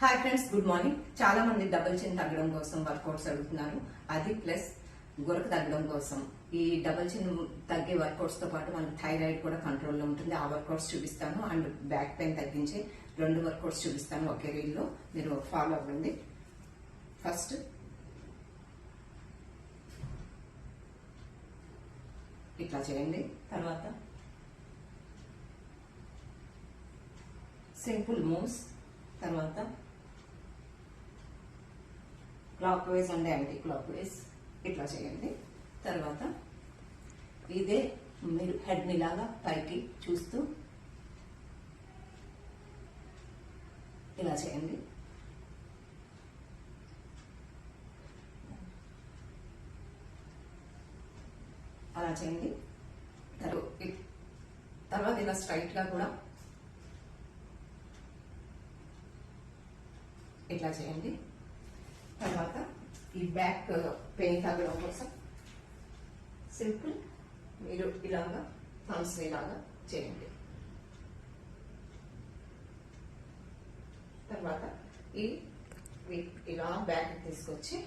Hi friends, good morning. చాలా మంది double చిన్ తగ్గడం కోసం వర్కౌట్స్ అడుగుతున్నారు. అది ప్లస్ గురక తగ్గడం కోసం ఈ డబుల్ చిన్ తగ్గే వర్కౌట్స్ తో పాటు మనకి థైరాయిడ్ కూడా కంట్రోల్లో ఉంటుంది. ఆ వర్కౌట్స్ చూపిస్తాను అండ్ బ్యాక్ పెయిన్ తగ్గించే 2 వర్కౌట్స్ చూపిస్తాను ఒకే రీల్లో. మీరు ఫాలో అవ్వండి. ఫస్ట్ ఇట్లా చేయండి. తర్వాత సింపుల్ మూవ్స్. తర్వాత clock wise and anti clock wise ఇట్లా చేయండి. తర్వాత ఇదే మీరు హెడ్ ని లాగా పైకి చూస్తూ ఇలా చేయండి. అలా చేయండి. తర్వాత ఇలా స్ట్రైట్ గా కూడా ఇట్లా చేయండి. తర్వాత ఈ బ్యాక్ పెయిన్ తగ్గడం కోసం సింపుల్ మీరు ఇలాగా థమ్స్ ఇలాగా చేయండి. తర్వాత ఇలా బ్యాక్ తీసుకొచ్చి